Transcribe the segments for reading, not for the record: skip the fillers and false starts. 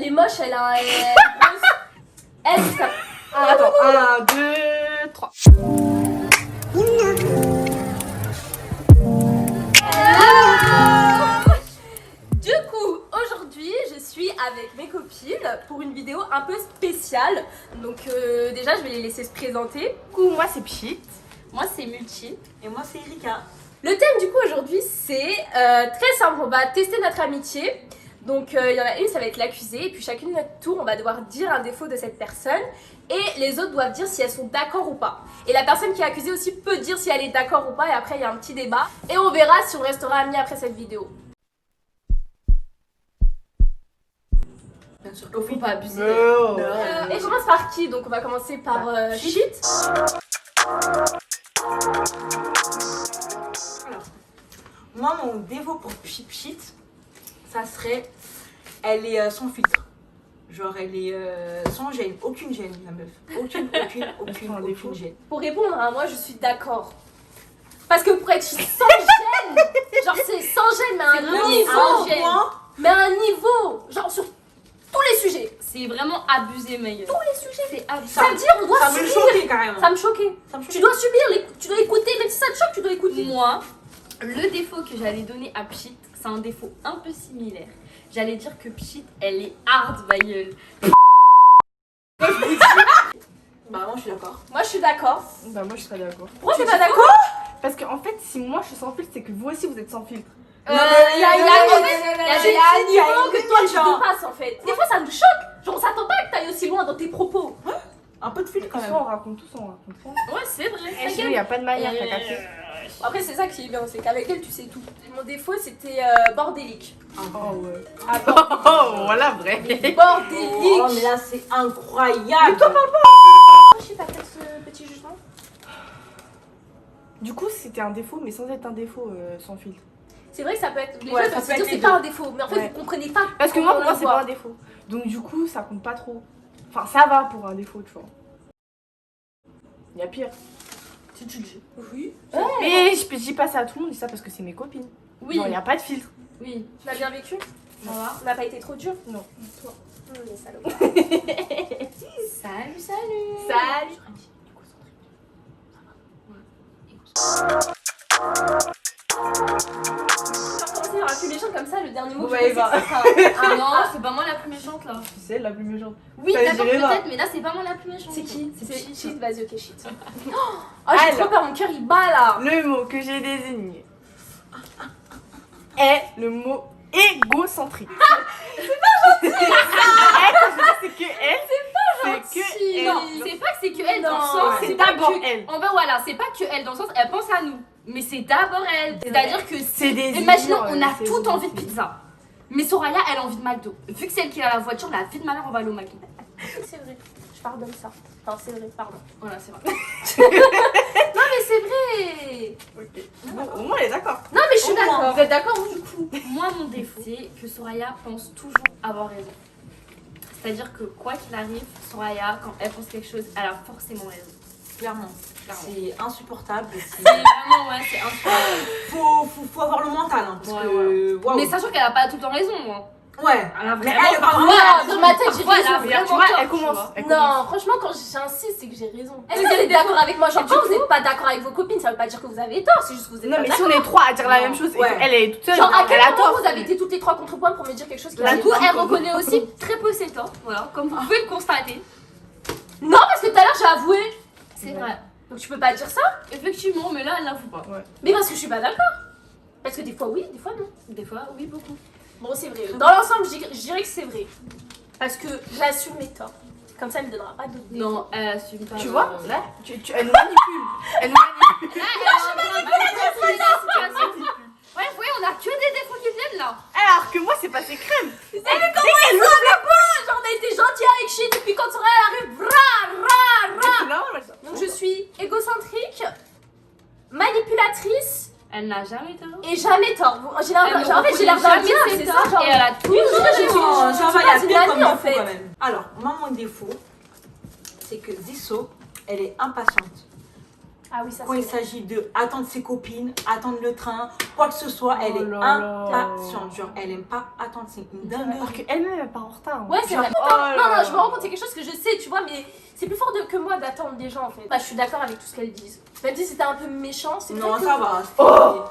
Elle est moche, elle a elle, ça... Attends, 1, 2, 3. Du coup, aujourd'hui, je suis avec mes copines pour une vidéo un peu spéciale. Donc déjà, je vais les laisser se présenter. Du coup, moi c'est Pchit. Moi c'est Multi. Et moi c'est Erika. Le thème du coup aujourd'hui, c'est très simple. On va tester notre amitié. Donc il y en a une, ça va être l'accusée. Et puis chacune notre tour, on va devoir dire un défaut de cette personne. Et les autres doivent dire si elles sont d'accord ou pas. Et la personne qui est accusée aussi peut dire si elle est d'accord ou pas. Et après, il y a un petit débat. Et on verra si on restera amis après cette vidéo. Bien sûr, faut pas abuser. Et je commence par qui? Donc on va commencer par Shit. Alors, moi mon défaut pour Pchit, ça serait, elle est sans filtre. Genre elle est sans gêne, aucune gêne la meuf. Aucune gêne. Pour répondre à moi, je suis d'accord. Parce que pour être sans gêne, genre c'est sans gêne, mais à un niveau. Mais à un niveau, genre sur tous les sujets. C'est vraiment abusé, mec. Tous les sujets. C'est abusé. Ça veut dire on doit Ça me subir. choquait carrément. Ça me choquait. Tu dois subir, tu dois écouter, même si ça te choque, tu dois écouter. Moi, le défaut que j'allais donner à Pchit, c'est un défaut un peu similaire. J'allais dire que Pchit, elle est hard, ma gueule. Bah moi je suis d'accord. Moi je suis d'accord. Bah, moi je serais d'accord. Pourquoi t'es pas d'accord? Parce qu'en fait, si moi je suis sans filtre, c'est que vous aussi vous êtes sans filtre. Il y a un niveau que toi tu dépasses en fait. Des fois ça nous choque. Genre on s'attend pas que t'ailles aussi loin dans tes propos. Un peu de filtre quand Soit même. on raconte tout, soit on raconte rien. Ouais, c'est vrai. Il n'y a pas de manière, t'as capté. Après c'est ça qui est bien, c'est qu'avec elle tu sais tout. Mon défaut c'était bordélique. Oh ouais. Attends. Voilà, vrai. Bordélique. Oh mais là c'est incroyable. Shit, t'as fait ce petit jugement? Du coup, c'était un défaut, mais sans être un défaut sans filtre. C'est vrai que ça peut être. Les Ouais, gens ça peuvent se peut dire être c'est les pas deux. un défaut, mais en fait Ouais. vous comprenez pas. Parce que comment moi, on pour moi, le c'est voit. pas un défaut. Donc du coup, ça compte pas trop. Enfin, ça va pour un défaut, tu vois. Il y a pire. Tu te juges. Oui. Mais je dis pas ça à tout le monde, je dis ça parce que c'est mes copines. Oui. Genre, il n'y a pas de filtre. Oui. Tu l'as bien vécu? Ça va. On n'a pas été trop dur? Non. Toi. Les salauds. Salut, salut. Salut. Quand il y aura plus méchant comme ça, le dernier mot que Ouais, je bah. sais, ce sera Ah non, c'est pas moi la plus méchante là. C'est elle la plus méchante. Oui, Fallait d'accord, gérer, va. peut-être, mais là c'est pas moi la plus méchante. C'est qui? C'est Pchit. Shit, vas-y, ok, shit. Oh, j'ai Alors. trop peur, mon cœur il bat là. Le mot que j'ai désigné est le mot égocentrique. C'est pas gentil ça. C'est que elle. C'est que elle. Non, c'est pas que c'est que elle dans le Non, sens, c'est pas d'abord que- elle. En fait, voilà, c'est pas que elle dans le sens, elle pense à nous. Mais c'est d'abord elle. C'est-à-dire que C'est des imaginons, illusions, on a c'est toutes des envie de pizza. Mais Soraya, elle a envie de McDo. Vu que c'est elle qui a la voiture, la vie de malheur, on va aller au McDo. C'est vrai, je pardonne ça. Enfin, c'est vrai, pardon. Voilà, c'est vrai. Non, mais c'est vrai. Ok. Bon, au moins elle est d'accord. Non, mais je suis Au moins. d'accord. Vous êtes d'accord, vous, du coup? Moi, mon défaut, c'est que Soraya pense toujours avoir raison. C'est-à-dire que quoi qu'il arrive, Soraya, quand elle pense quelque chose, elle a forcément raison. Clairement. C'est insupportable. C'est vraiment, ouais, c'est insupportable. Faut avoir le mental hein, parce Ouais, que waouh. Mais sachant qu'elle a pas tout le temps raison, moi. Ouais. Elle a Mais vraiment elle pas parle Non, dans ma tête, j'ai Parfois, elle a raison. vraiment Tu vois, tort, elle tu commence. vois. Elle Non, commence. franchement, quand j'insiste, c'est que j'ai raison. Est-ce que vous êtes d'accord avec moi? Genre, quand vous n'êtes pas d'accord avec vos copines, ça veut pas dire que vous avez tort, c'est juste que vous êtes Non, pas mais si d'accord. on est trois à dire la Non. même chose et Ouais. qu'elle est toute seule, Genre, à quel elle a moment tort. vous avez été toutes les trois contre point pour me dire quelque chose qui La va Du coup, pas? elle reconnaît aussi très peu ses torts, voilà, comme vous pouvez le constater. Non, parce que tout à l'heure, j'ai avoué. C'est vrai. Donc, tu peux pas dire ça? Effectivement, mais là, elle l'avoue pas. Mais parce que je suis pas d'accord. Parce que des fois, oui, des fois, non. Des fois, oui, beaucoup. Bon, c'est vrai. Dans l'ensemble, je dirais que c'est vrai. Parce que j'assume mes torts. Comme ça, elle me donnera pas d'autres défauts. Non, elle assume pas. Tu vois, là, elle nous manipule. Elle nous manipule. Là, elle a la situation. Ouais, vous voyez, on a que des défauts qui viennent là. Alors que moi, c'est passé crème. Mais comment elle ouvre la bouche? Genre, on a été gentil avec shit, et puis quand Soraya arrive, ra. Donc, je suis égocentrique, manipulatrice Elle n'a jamais tort. et jamais tort. J'ai l'air Elle ne en fait, j'ai l'air d'un reconnaît bien, jamais ses c'est ça, torts genre. et elle a Oui, je dirais que je suis Non, je ça suis va, il y pas a une pire comme amie en défaut fait. quand même. Alors, moi mon défaut, c'est que Zisso, elle est impatiente. Ah oui, ça Quand il c'est vrai. s'agit de attendre ses copines, attendre le train, quoi que ce soit, elle Oh est là là. impatiente. Genre, elle aime pas attendre, c'est une Alors dinguerie. qu'elle-même, elle part en retard. Ouais, c'est Genre, vrai. oh Non, là non, là. je me rends compte, c'est quelque chose que je sais, tu vois, mais c'est plus fort que moi d'attendre des gens en fait. Bah, je suis d'accord avec tout ce qu'elles disent. Même si c'était un peu méchant, c'est Non, vrai que- ça va. Oh.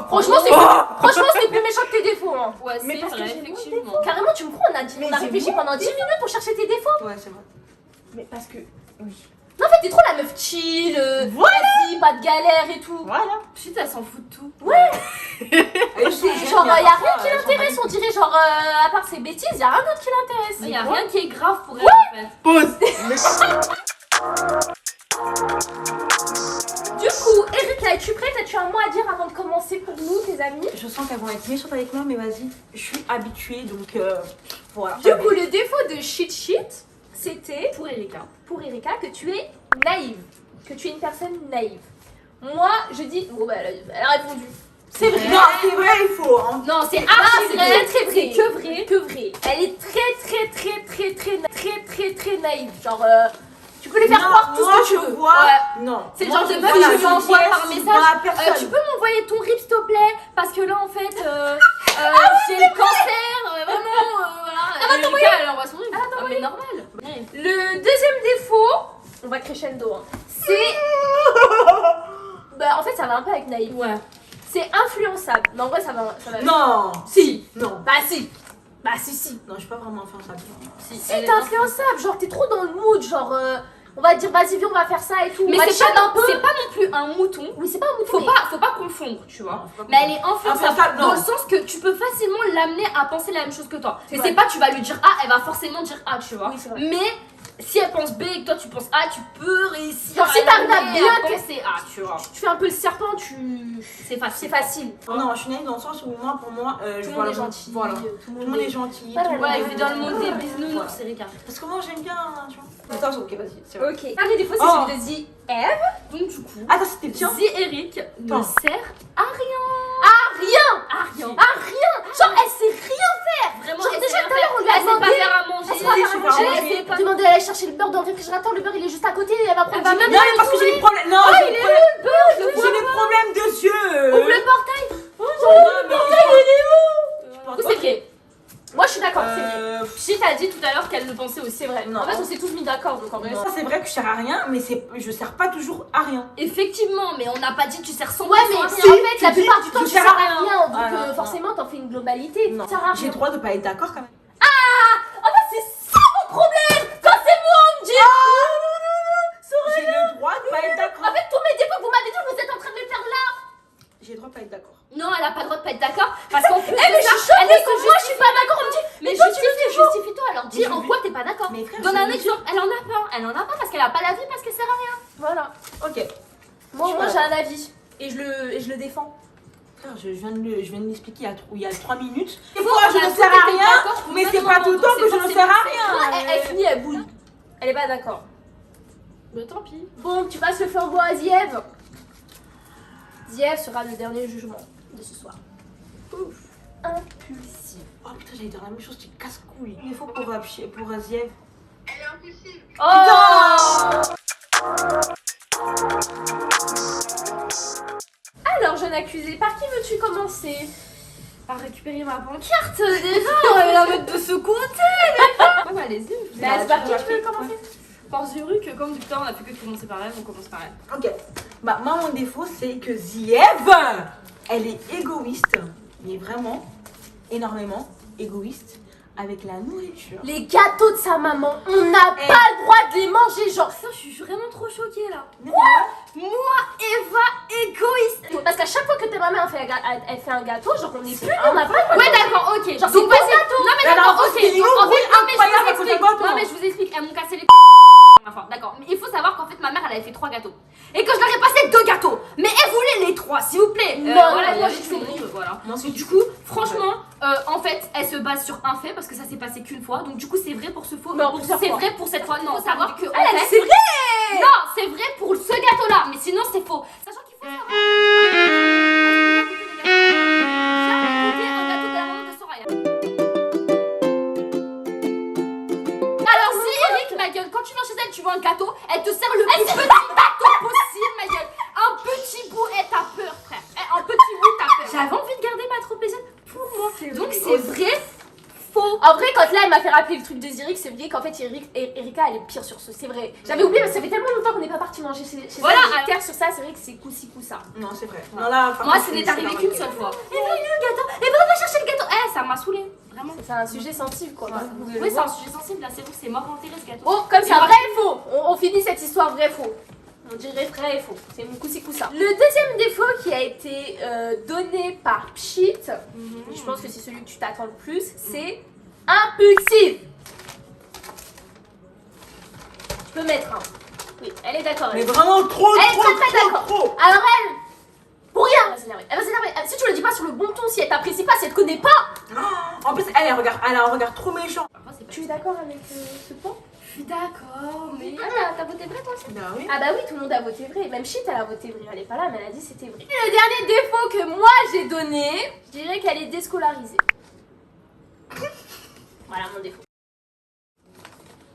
Franchement, ça va. Oh. Franchement, c'est plus méchant que tes défauts. Hein. Ouais, Mais c'est parce que vrai, j'ai moins de effectivement. Carrément, tu me prends, Mais on a c'est réfléchi moi. pendant 10 minutes pour chercher tes défauts. Ouais, c'est vrai. Mais parce que. Oui. Non, en fait, t'es trop la meuf chill, vas-y, pas de galère et tout. Voilà. Putain, elle s'en fout de tout. Elle est C'est gêne, genre, mais à y a part rien ça, qui elle s'en l'intéresse, bat on dirait genre, à part ses bêtises, y a rien d'autre qui l'intéresse. Il y a rien qui est grave pour elle en fait. Pause. Du coup, Erika, es-tu prête? As-tu un mot à dire avant de commencer pour nous, tes amis? les couilles. Je sens qu'elles vont être méchantes avec moi, mais vas-y. Je suis habituée, donc voilà. Du coup, le défaut de cheat sheet, c'était Pour Erika. pour Erika que tu es naïve, que tu es une personne naïve. Moi, je dis, bon bah elle a répondu. C'est vrai. Non, c'est vrai, il faut. Hein. Non, c'est Ah, archi c'est vrai. très vrai, que vrai, que vrai. Elle est très naïve. Genre, tu peux lui faire Non, croire tout moi, ce que tu je veux. vois. Ouais. Non. C'est le Moi, genre de je meuf vois que la je lui envoie gentillesse par dans message. la personne. Tu peux m'envoyer ton RIP s'il te plaît? Parce que là en fait, j'ai le cancer, vraiment, voilà. Erika, elle envoie son truc. Ah, mais normal. Le deuxième défaut, on va crescendo, hein, c'est. Bah en fait ça va un peu avec naïf. Ouais. C'est influençable. Mais en vrai ça va. Non. Si. Non. Bah si. Bah si. Non, je suis pas vraiment influençable. Si, Si elle t'es est influençable, genre t'es trop dans le mood, genre on va dire vas-y viens on va faire ça et tout. Mais On va c'est chat pas, un peu. c'est pas non plus un mouton. Oui c'est pas un mouton. Faut pas confondre, tu vois. Non, faut pas Mais elle est influençable Influençable, non. dans le sens que tu peux facilement l'amener à penser la même chose que toi. C'est Et vrai. c'est pas tu vas lui dire A, elle va forcément dire A, tu vois. Oui, c'est vrai. Mais si elle pense B et que toi tu penses A, tu peux réussir Genre, si t'arrives à l'amener bien à que- penser A, tu vois. Tu fais un peu le serpent, tu. C'est facile. C'est facile. Non, je suis naïve dans le sens où moi, pour moi, je Tout le vois monde est le- gentil. Voilà. Tout Tout le monde est gentil. Ouais, tout le monde Ouais, est vu dans le monde des voilà. bisounours, Voilà. c'est Erika. Parce que moi, j'aime bien, tu vois. Attends, ok, vas-y, c'est vrai. Ok. Dernier défaut, c'est Oh. celui de The Eve. Donc du coup, Attends, c'était le tien. si Eric ne Attends. sert à rien. Rien. À rien. Ah rien. Genre elle sait rien. Vraiment, Genre, elle déjà, sait tout à rien l'heure, on lui a faire. Elle sait pas demandé- faire à manger. Elle sait pas Si, faire je à sais faire à manger, manger. elle fait demander d'aller chercher le beurre dans le réfrigérateur, le beurre il est juste à côté, elle va prendre Elle va du même beurre. Non, parce que j'ai des problèmes. Non, Oh, j'ai il des est problèmes. où le beurre? J'ai des problèmes de yeux. Ouvre le portail. portail, C'est vrai. Moi je suis d'accord, c'est vrai. Psy t'a dit tout à l'heure qu'elle le pensait aussi. C'est vrai. Non. En fait on s'est tous mis d'accord donc en vrai. Ça, c'est vrai que je sers à rien, mais je sers pas toujours à rien. Effectivement, mais on n'a pas dit que tu sers 100% Ouais mais à en rien. fait tu la dis, plupart du temps je tu sers sers à à rien donc Voilà, non. forcément t'en fais une globalité. Non. Tu sers à J'ai rien. le droit de pas être d'accord quand même. En fait c'est ça mon problème. Quand c'est moi on me dit. J'ai le droit de pas être d'accord. En fait tous mes défauts que vous m'avez dit vous êtes en train de les faire là. J'ai le droit de pas être d'accord. Non, elle a pas le droit de pas être d'accord parce qu'en plus Eh mais de je ça, suis choquée elle quand moi je suis pas d'accord on me dit. mais toi, tu le justifie-toi, alors dis Mais je en vais- quoi t'es pas d'accord. Mais frère, Donne je un vais- exemple, elle en a pas parce qu'elle a pas d'avis parce qu'elle sert à rien. Voilà. Ok. Moi j'ai un avis et je le défends. Frère, je viens de l'expliquer il y a 3 minutes. Des Faut, fois, on je a ne tous sers à été rien, d'accord pour mais le c'est même pas tout le moment, temps que donc je ne c'est sers à Là, rien. elle finit, elle boude. Elle est pas d'accord. Mais tant pis. Bon, tu passes le flambeau à Ziev. Ziev sera le dernier jugement de ce soir. Ouf. Impulsive. Oh putain, j'allais dire la même chose, tu casse-couille. Il faut pour Ziev. Oh Alors, jeune accusé, par qui veux-tu commencer? Par récupérer ma pancarte déjà, on va la mettre de ce côté. Ouais, bah allez-y. Mais c'est par qui tu veux commencer? Par Zurich, comme du temps on a fait que commencer par elle, on commence par elle. Ok. Bah, moi, mon défaut, c'est que Ziev, elle est égoïste. Mais vraiment, énormément égoïste avec la nourriture. Les gâteaux de sa maman, on n'a Eh. pas le droit de les manger, genre. Ça, je suis vraiment trop choquée là. Quoi? Moi, Eva, égoïste. Parce qu'à chaque fois que ta maman elle fait un gâteau, genre on est plus, on n'a pas le droit. Ouais, d'accord, ok. Genre, Donc, c'est vas-y. Non, mais La d'accord, dernière fois, ok. c'était une En fait, embrouille non, mais je incroyable vous avec explique. le gâteau. Non, mais je vous explique. Elles m'ont cassé les Enfin, d'accord. Mais il faut savoir qu'en fait, ma mère, elle avait fait 3 gâteaux. Et que je leur ai passé 2 gâteaux. Mais elle voulait les 3, s'il vous plaît. Non, voilà, non, moi, je je suis suis libre. voilà. Moi, Et du coup, franchement, en fait, elle se base sur un fait parce que ça s'est passé qu'une fois. Donc, du coup, c'est vrai pour ce faux. Non, plusieurs c'est fois. vrai pour cette fois. Non, faut savoir que. en Ah, fait- c'est vrai. Non, c'est vrai pour ce gâteau-là. Mais sinon, c'est faux. Sachant qu'il faut savoir. Jamais goûté un gâteau de la maman de Soraya. Alors, si Eric, ma gueule, quand tu viens chez elle, tu veux un gâteau, elle te sert le plus petit gâteau quand là elle m'a fait rappeler le truc de Zurich, c'est vrai qu'en fait Erika elle est pire sur ce, c'est vrai. J'avais oublié parce que ça fait tellement longtemps qu'on n'est pas parti manger chez Voilà, elle. Terre sur ça, c'est vrai que c'est coup-ci coup ça. Non, c'est vrai. Non, là, par Moi, contre, ce n'est c'est arrivé normal qu'une que- seule fois. Et va le gâteau. Et va, on va chercher le gâteau. Eh, ça m'a saoulé. Vraiment. C'est un sujet sensible quoi. Vous devez Oui, le c'est voir. un sujet sensible. Là, c'est bon, c'est mort enterré ce gâteau. Bon, comme ça, Et vrai et faux. On finit cette histoire vrai et faux. On dirait vrai et faux. C'est mon coup-ci coup ça. Le deuxième défaut qui a été donné par Pchit, je pense que c'est celui que tu t'attends le plus, c'est impulsive. Tu peux mettre un. Oui, elle est d'accord. Mais vraiment trop, Elle est trop, très trop, d'accord. trop. Alors elle, pour rien, elle va s'énerver. Elle va s'énerver. Si tu le dis pas sur le bon ton, si elle t'apprécie pas, si elle te connaît pas. En plus, elle a un regard trop méchant. Parfois, c'est pas. Tu es d'accord avec ce point? Je suis d'accord, mais. T'as voté vrai toi aussi? Bah oui. Ah bah oui, tout le monde a voté vrai. Même Shit, elle a voté vrai. Elle est pas là, mais elle a dit c'était vrai. Et le dernier défaut que moi j'ai donné, je dirais qu'elle est déscolarisée. Voilà mon défaut.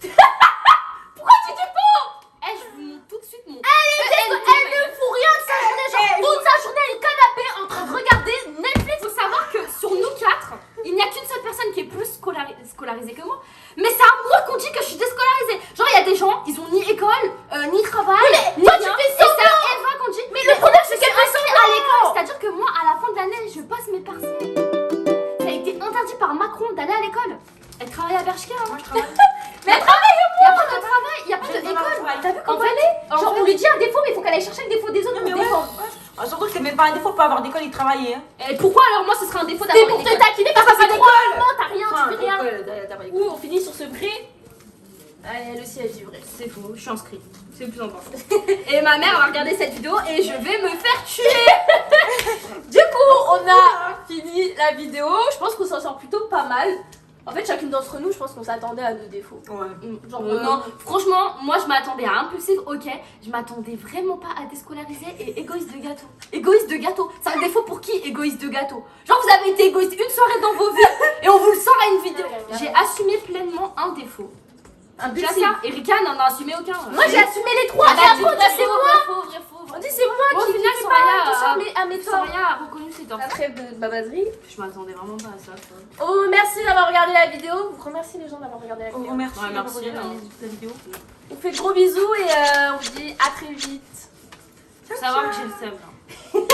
Pourquoi tu dis faux? Eh, je vous montre tout de suite mon. Elle ne fout rien de sa journée. Genre toute sa journée, elle est canapé en train de regarder Netflix. Faut savoir que sur nous quatre, il n'y a qu'une seule personne qui est plus scolarisée que moi. Mais c'est à moi qu'on dit que je suis déscolarisée. Genre, il y a des gens, ils ont ni école, ni travail, ni toi, rien. tu fais Et c'est à Eva qu'on dit. Mais le problème, c'est qu'elle fait inscrite à l'école. C'est-à-dire que moi, à la fin de l'année, je passe mes partiels. Ça a été interdit par Macron d'aller à l'école. Elle travaille à Bershka. Hein. Moi, je travaille. Mais elle travaille. Il n'y a pas de travail, il n'y a pas J'ai dans ma d'école. travail. T'as vu En comment fait, elle est? Genre on lui dit un défaut, mais il faut qu'elle aille chercher le défaut des autres Non, pour mais ouais. défendre. Ah, surtout que c'est même pas un défaut, pas avoir d'école et travailler. Hein. Et pourquoi alors moi ce serait un défaut C'est d'avoir pour une te école? taquiner parce que c'est trop allemand, t'as rien, Enfin, tu fais rien. école, t'as pas d'école. Ouh, on finit sur ce vrai. Allez, elle aussi, elle dit vrai. C'est faux, je suis inscrite. C'est le plus important. Et ma mère va regarder cette vidéo et je vais me faire tuer. Du coup, on a fini la vidéo. Je pense qu'on s'en sort plutôt pas mal. En fait, chacune d'entre nous, je pense qu'on s'attendait à nos défauts. Ouais. Genre, Non, franchement, moi je m'attendais à impulsive, ok. Je m'attendais vraiment pas à déscolariser et égoïste de gâteau. Égoïste de gâteau, c'est un défaut pour qui égoïste de gâteau? Genre vous avez été égoïste une soirée dans vos vies et on vous le sort à une vidéo. J'ai assumé pleinement un défaut. impulsive. Chacun, Erika n'en a assumé aucun. Moi, j'ai assumé les trois. Ah bah, Et après, dis on dit c'est moi. vrai faux. On dit c'est moi Bon, au qui final, dis Soraya, pas attention à mes torts. Soraya a reconnu ses torts. Après de babaserie. Je m'attendais vraiment pas à ça. Oh, merci d'avoir regardé la vidéo. Vous remerciez les gens d'avoir regardé la vidéo. Oh, merci. Ouais, merci. d'avoir regardé la vidéo. On fait de gros bisous et on vous dit à très vite. Faut savoir que j'ai le seum là.